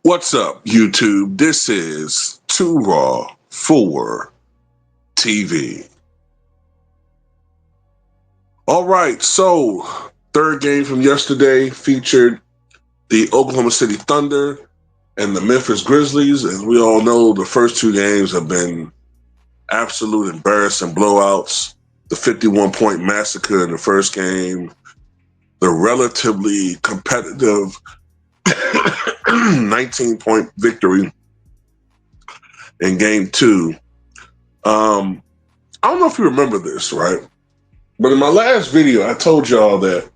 What's up, YouTube? This is Too Raw for TV. All right, so third game from yesterday featured the Oklahoma City Thunder and the Memphis Grizzlies. As we all know, the first two games have been absolute embarrassing blowouts. The 51-point massacre in the first game, the relatively competitive 19-point victory in game two. I don't know if you remember this, right? But in my last video, I told y'all that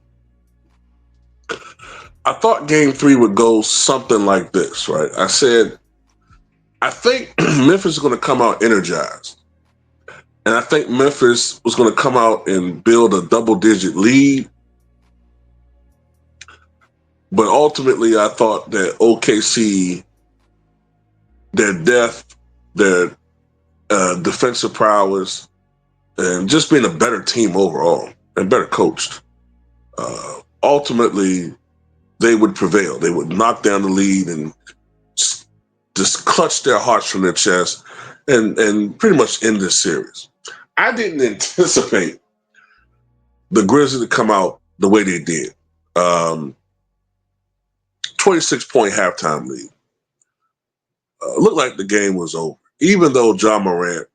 I thought game three would go something like this, right? I said, I think Memphis is going to come out energized. And I think Memphis was going to come out and build a double-digit lead. But ultimately, I thought that OKC, their depth, their defensive prowess, and just being a better team overall and better coached, ultimately they would prevail. They would knock down the lead and just clutch their hearts from their chest and pretty much end this series. I didn't anticipate the Grizzlies to come out the way they did. 26-point halftime lead. Looked like the game was over, even though Ja Morant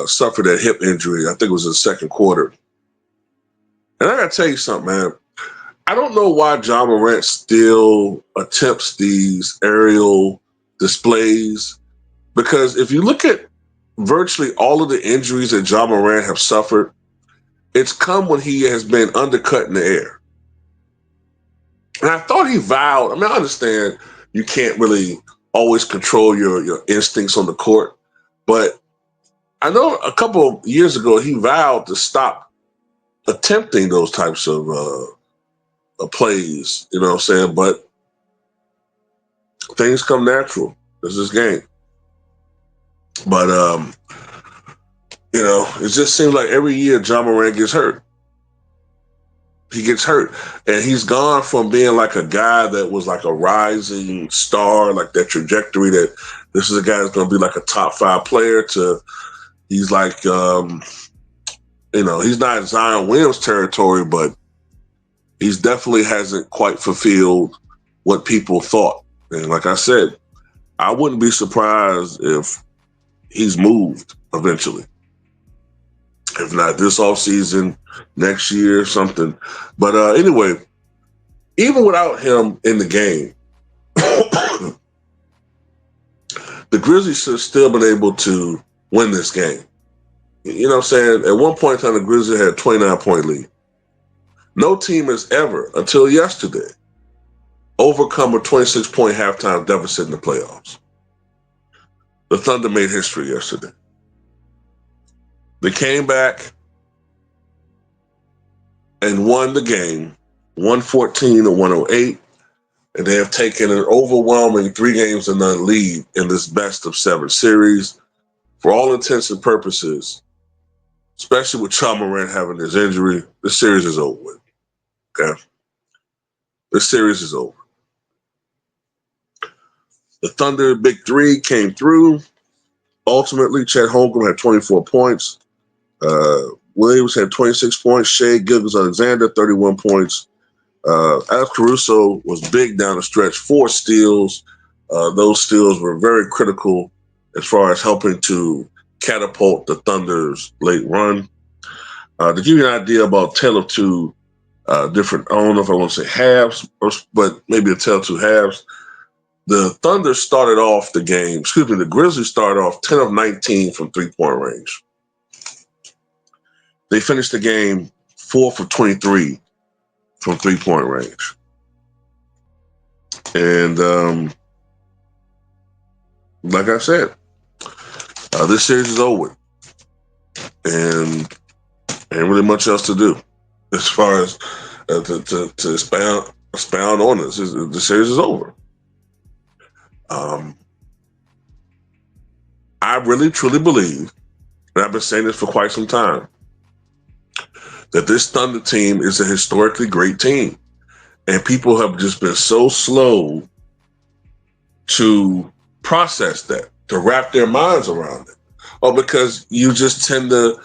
suffered a hip injury. I think it was in the second quarter. And I got to tell you something, man. I don't know why Ja Morant still attempts these aerial displays, because if you look at virtually all of the injuries that Ja Morant have suffered, it's come when he has been undercut in the air. And I thought he vowed, I mean, I understand you can't really always control your instincts on the court, but I know a couple of years ago he vowed to stop attempting those types of plays, you know what I'm saying? But things come natural. This is game. But, it just seems like every year Ja Morant gets hurt. He gets hurt. And he's gone from being like a guy that was like a rising star, like that trajectory that this is a guy that's going to be like a top 5 player, to he's like, he's not Zion Williams territory, but he's definitely hasn't quite fulfilled what people thought. And like I said, I wouldn't be surprised if he's moved eventually. If not this offseason, next year, something. But anyway, even without him in the game, the Grizzlies should have still been able to win this game. You know what I'm saying? At one point in time, the Grizzlies had a 29-point lead. No team has ever, until yesterday, overcome a 26-point halftime deficit in the playoffs. The Thunder made history yesterday. They came back and won the game, 114-108, and they have taken an overwhelming 3-0 lead in this best-of-7 series. For all intents and purposes, especially with Ja Morant having his injury, the series is over with. Okay? The series is over. The Thunder big three came through. Ultimately, Chet Holmgren had 24 points. Williams had 26 points. Shai Gilgeous-Alexander, 31 points. Alex Caruso was big down the stretch, 4 steals. Those steals were very critical as far as helping to catapult the Thunder's late run. To give you an idea about tale of two different, I don't know if I want to say halves, but maybe a tale of two halves. The Thunder started off the game, the Grizzlies started off 10 of 19 from three-point range. They finished the game 4 for 23 from three-point range. And like I said, this series is over, and ain't really much else to do as far as to expound on this. The series is over. I really truly believe, and I've been saying this for quite some time, that this Thunder team is a historically great team, and people have just been so slow to process that, to wrap their minds around it. Or because you just tend to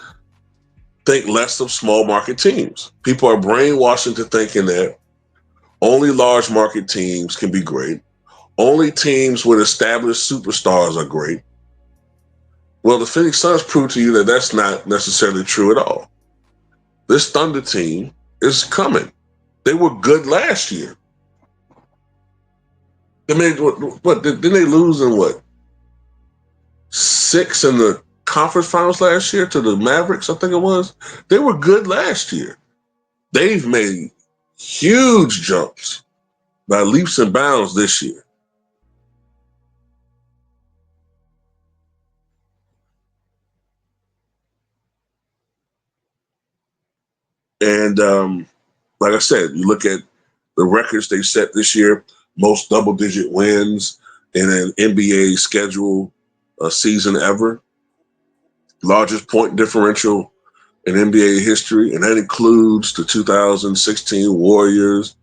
think less of small market teams. People are brainwashed into thinking that only large market teams can be great. Only teams with established superstars are great. Well, the Phoenix Suns prove to you that that's not necessarily true at all. This Thunder team is coming. They were good last year. They made what didn't they lose in what? 6 in the conference finals last year to the Mavericks, I think it was. They were good last year. They've made huge jumps by leaps and bounds this year. And like I said, you look at the records they set this year, most double-digit wins in an NBA schedule season ever, largest point differential in NBA history, and that includes the 2016 Warriors,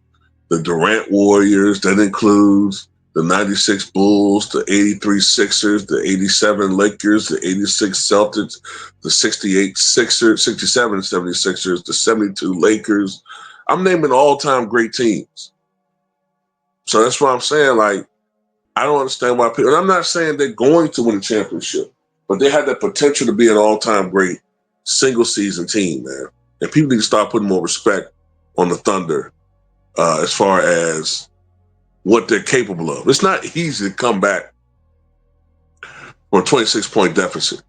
the Durant Warriors, that includes the 96 Bulls, the 83 Sixers, the 87 Lakers, the 86 Celtics, the 68 Sixers, 67 76ers, the 72 Lakers. I'm naming all-time great teams. So that's why I'm saying, like, I don't understand why people, and I'm not saying they're going to win a championship, but they have the potential to be an all-time great single-season team, man. And people need to start putting more respect on the Thunder as far as what they're capable of. It's not easy to come back from a 26-point deficit,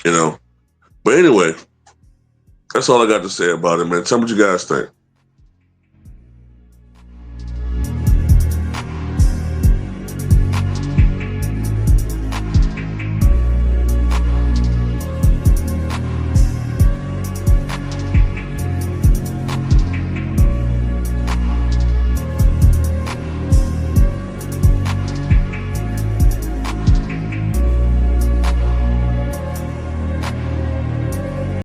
you know. But anyway, that's all I got to say about it, man. Tell me what you guys think.